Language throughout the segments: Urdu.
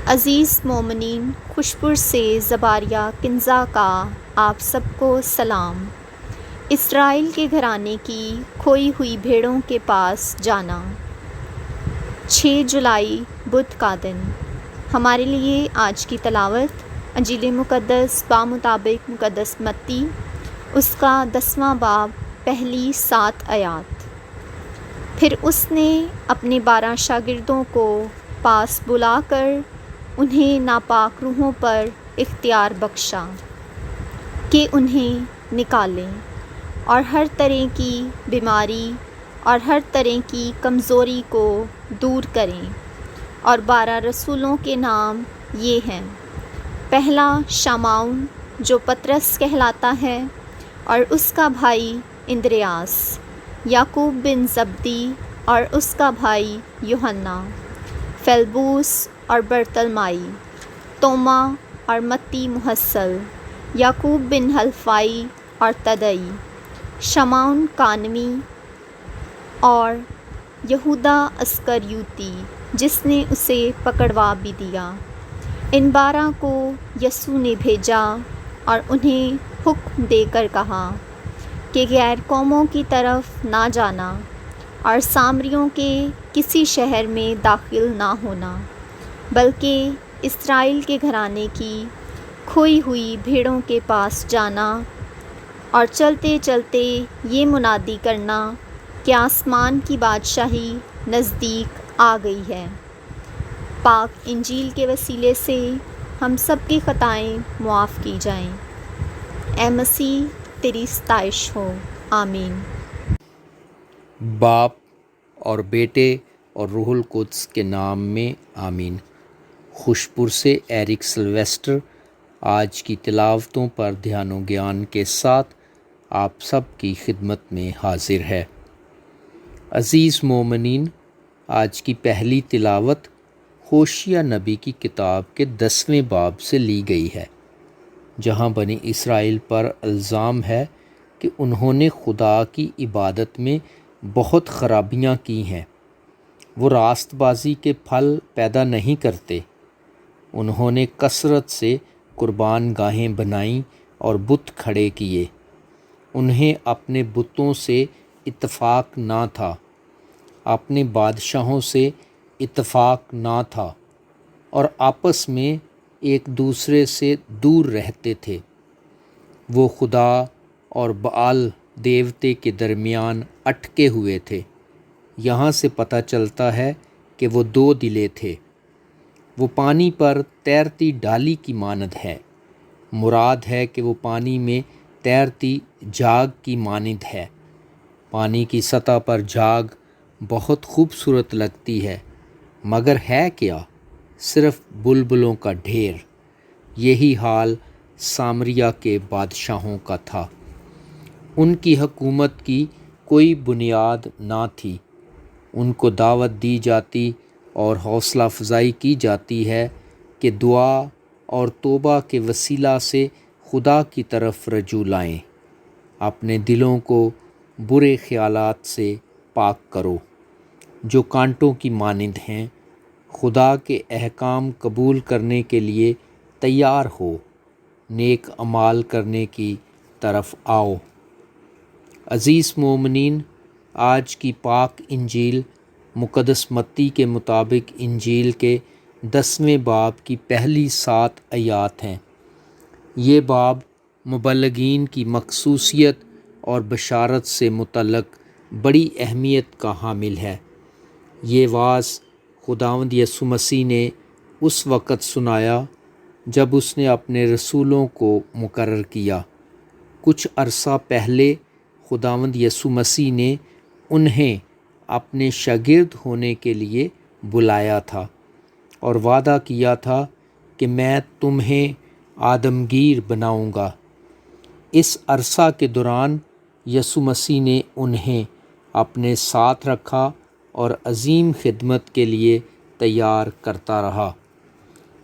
عزیز مومنین، خوشپور سے زباریہ کنزا کا آپ سب کو سلام۔ اسرائیل کے گھرانے کی کھوئی ہوئی بھیڑوں کے پاس جانا۔ 6 جولائی بدھ کا دن۔ ہمارے لیے آج کی تلاوت انجیل مقدس بمطابق مقدس متی، اس کا 10واں باب، پہلی 7 آیات۔ پھر اس نے اپنے 12 شاگردوں کو پاس بلا کر انہیں ناپاک روحوں پر اختیار بخشا کہ انہیں نکالیں اور ہر طرح کی بیماری اور ہر طرح کی کمزوری کو دور کریں، اور 12 رسولوں کے نام یہ ہیں: پہلا شمعون جو پطرس کہلاتا ہے اور اس کا بھائی اندریاس، یعقوب بن زبدی اور اس کا بھائی یوحنا، فیلبوس اور برتلمائی، توما اور متی محصل، یعقوب بن حلفائی اور تدئی، شمعون کانمی اور یہودا اسکریوتی جس نے اسے پکڑوا بھی دیا۔ ان 12 کو یسوع نے بھیجا اور انہیں حکم دے کر کہا کہ غیر قوموں کی طرف نہ جانا اور سامریوں کے کسی شہر میں داخل نہ ہونا، بلکہ اسرائیل کے گھرانے کی کھوئی ہوئی بھیڑوں کے پاس جانا اور چلتے چلتے یہ منادی کرنا کہ آسمان کی بادشاہی نزدیک آ گئی ہے۔ پاک انجیل کے وسیلے سے ہم سب کی خطائیں معاف کی جائیں۔ اے مسیح، تیری ستائش ہو، آمین۔ باپ اور بیٹے اور روح القدس کے نام میں آمین۔ خوشپور سے ایرک سلویسٹر آج کی تلاوتوں پر دھیان و گیان کے ساتھ آپ سب کی خدمت میں حاضر ہے۔ عزیز مومنین، آج کی پہلی تلاوت ہوشیہ نبی کی کتاب کے 10ویں باب سے لی گئی ہے، جہاں بنی اسرائیل پر الزام ہے کہ انہوں نے خدا کی عبادت میں بہت خرابیاں کی ہیں۔ وہ راست بازی کے پھل پیدا نہیں کرتے۔ انہوں نے کثرت سے قربان گاہیں بنائیں اور بت کھڑے کیے۔ انہیں اپنے بتوں سے اتفاق نہ تھا، اپنے بادشاہوں سے اتفاق نہ تھا، اور آپس میں ایک دوسرے سے دور رہتے تھے۔ وہ خدا اور بعال دیوتے کے درمیان اٹکے ہوئے تھے۔ یہاں سے پتہ چلتا ہے کہ وہ 2 دلے تھے۔ وہ پانی پر تیرتی ڈالی کی مانند ہے۔ مراد ہے کہ وہ پانی میں تیرتی جھاگ کی مانند ہے۔ پانی کی سطح پر جھاگ بہت خوبصورت لگتی ہے، مگر ہے کیا؟ صرف بلبلوں کا ڈھیر۔ یہی حال سامریہ کے بادشاہوں کا تھا۔ ان کی حکومت کی کوئی بنیاد نہ تھی۔ ان کو دعوت دی جاتی اور حوصلہ افزائی کی جاتی ہے کہ دعا اور توبہ کے وسیلہ سے خدا کی طرف رجوع لائیں۔ اپنے دلوں کو برے خیالات سے پاک کرو جو کانٹوں کی مانند ہیں۔ خدا کے احکام قبول کرنے کے لیے تیار ہو، نیک اعمال کرنے کی طرف آؤ۔ عزیز مومنین، آج کی پاک انجیل مقدس متی کے مطابق انجیل کے 10ویں باب کی پہلی 7 آیات ہیں۔ یہ باب مبلغین کی مخصوصیت اور بشارت سے متعلق بڑی اہمیت کا حامل ہے۔ یہ وعظ خداوند یسوع مسیح نے اس وقت سنایا جب اس نے اپنے رسولوں کو مقرر کیا۔ کچھ عرصہ پہلے خداوند یسوع مسیح نے انہیں اپنے شاگرد ہونے کے لیے بلایا تھا اور وعدہ کیا تھا کہ میں تمہیں آدمگیر بناؤں گا۔ اس عرصہ کے دوران یسوع مسیح نے انہیں اپنے ساتھ رکھا اور عظیم خدمت کے لیے تیار کرتا رہا۔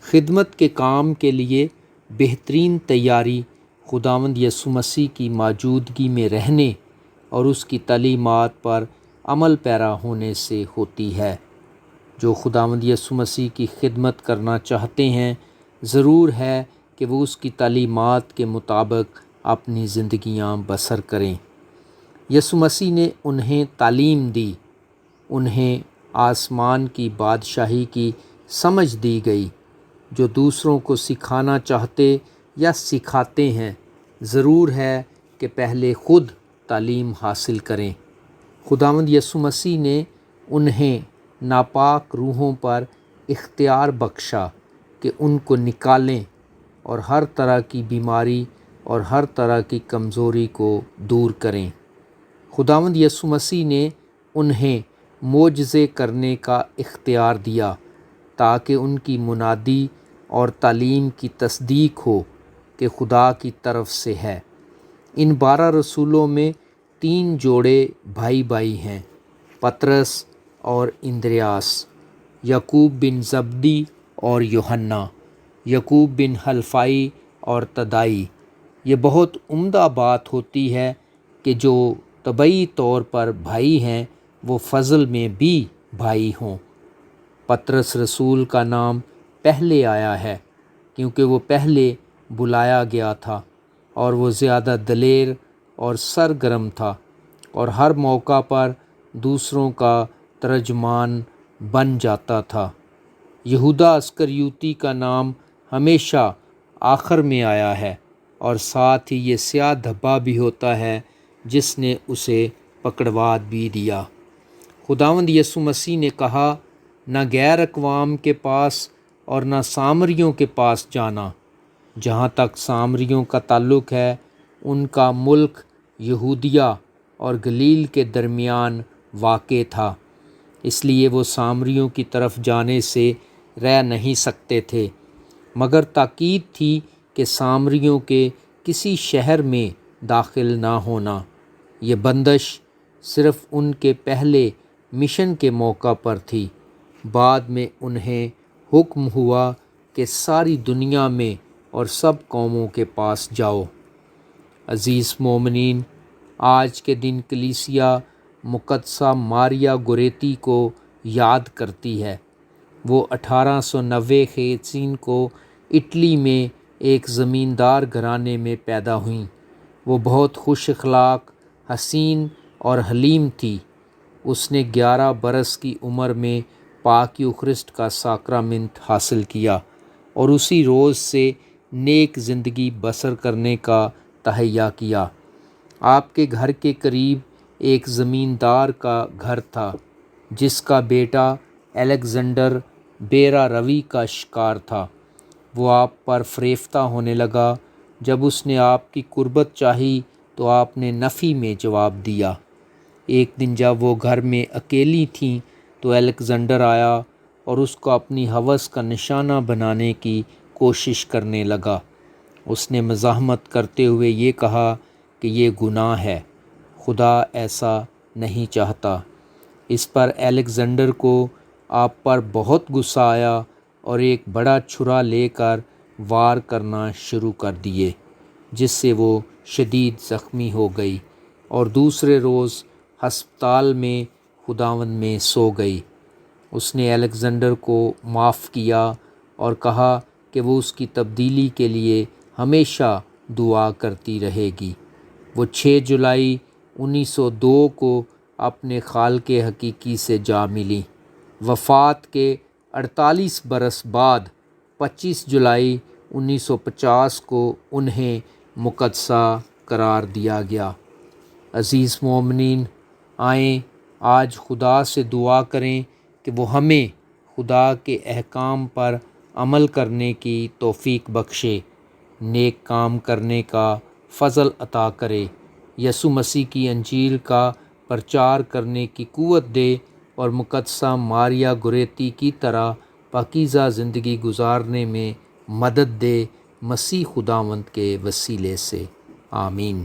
خدمت کے کام کے لیے بہترین تیاری خداوند یسوع مسیح کی موجودگی میں رہنے اور اس کی تعلیمات پر عمل پیرا ہونے سے ہوتی ہے۔ جو خداوند یسوع مسیح کی خدمت کرنا چاہتے ہیں، ضرور ہے کہ وہ اس کی تعلیمات کے مطابق اپنی زندگیاں بسر کریں۔ یسوع مسیح نے انہیں تعلیم دی، انہیں آسمان کی بادشاہی کی سمجھ دی گئی۔ جو دوسروں کو سکھانا چاہتے یا سکھاتے ہیں، ضرور ہے کہ پہلے خود تعلیم حاصل کریں۔ خداوند یسوع مسیح نے انہیں ناپاک روحوں پر اختیار بخشا کہ ان کو نکالیں اور ہر طرح کی بیماری اور ہر طرح کی کمزوری کو دور کریں۔ خداوند یسوع مسیح نے انہیں معجزے کرنے کا اختیار دیا تاکہ ان کی منادی اور تعلیم کی تصدیق ہو کہ خدا کی طرف سے ہے۔ ان 12 رسولوں میں 3 جوڑے بھائی بھائی ہیں، پطرس اور اندریاس، یعقوب بن زبدی اور یوحنا، یعقوب بن حلفائی اور تدائی۔ یہ بہت عمدہ بات ہوتی ہے کہ جو طبعی طور پر بھائی ہیں وہ فضل میں بھی بھائی ہوں۔ پطرس رسول کا نام پہلے آیا ہے کیونکہ وہ پہلے بلایا گیا تھا، اور وہ زیادہ دلیر اور سرگرم تھا اور ہر موقع پر دوسروں کا ترجمان بن جاتا تھا۔ یہودا اسکریوتی کا نام ہمیشہ آخر میں آیا ہے، اور ساتھ ہی یہ سیاہ دھبا بھی ہوتا ہے جس نے اسے پکڑوا بھی دیا۔ خداوند یسوع مسیح نے کہا، نہ غیر اقوام کے پاس اور نہ سامریوں کے پاس جانا۔ جہاں تک سامریوں کا تعلق ہے، ان کا ملک یہودیہ اور گلیل کے درمیان واقع تھا، اس لیے وہ سامریوں کی طرف جانے سے رہ نہیں سکتے تھے، مگر تاکید تھی کہ سامریوں کے کسی شہر میں داخل نہ ہونا۔ یہ بندش صرف ان کے پہلے مشن کے موقع پر تھی۔ بعد میں انہیں حکم ہوا کہ ساری دنیا میں اور سب قوموں کے پاس جاؤ۔ عزیز مومنین، آج کے دن کلیسیا مقدسہ ماریا گوریتی کو یاد کرتی ہے۔ وہ 1890 کو اٹلی میں ایک زمیندار گھرانے میں پیدا ہوئیں۔ وہ بہت خوش اخلاق، حسین اور حلیم تھی۔ اس نے 11 برس کی عمر میں پاک یوخرسٹ کا ساکرامنٹ حاصل کیا اور اسی روز سے نیک زندگی بسر کرنے کا تہیہ کیا۔ آپ کے گھر کے قریب ایک زمیندار کا گھر تھا جس کا بیٹا الیگزینڈر بیرا روی کا شکار تھا۔ وہ آپ پر فریفتہ ہونے لگا۔ جب اس نے آپ کی قربت چاہی تو آپ نے نفی میں جواب دیا۔ ایک دن جب وہ گھر میں اکیلی تھیں تو الیگزینڈر آیا اور اس کو اپنی ہوس کا نشانہ بنانے کی کوشش کرنے لگا۔ اس نے مزاحمت کرتے ہوئے یہ کہا کہ یہ گناہ ہے، خدا ایسا نہیں چاہتا۔ اس پر الیگزینڈر کو آپ پر بہت غصہ آیا اور ایک بڑا چھرا لے کر وار کرنا شروع کر دیے، جس سے وہ شدید زخمی ہو گئی اور دوسرے روز ہسپتال میں خداوند میں سو گئی۔ اس نے الیگزینڈر کو معاف کیا اور کہا کہ وہ اس کی تبدیلی کے لیے ہمیشہ دعا کرتی رہے گی۔ وہ 6 جولائی 1902 کو اپنے خالق حقیقی سے جا ملی۔ وفات کے 48 برس بعد 25 جولائی 1950 کو انہیں مقدسہ قرار دیا گیا۔ عزیز مومنین، آئیں آج خدا سے دعا کریں کہ وہ ہمیں خدا کے احکام پر عمل کرنے کی توفیق بخشے، نیک کام کرنے کا فضل عطا کرے، یسوع مسیح کی انجیل کا پرچار کرنے کی قوت دے اور مقدسہ ماریا گوریتی کی طرح پاکیزہ زندگی گزارنے میں مدد دے، مسیح خداوند کے وسیلے سے، آمین۔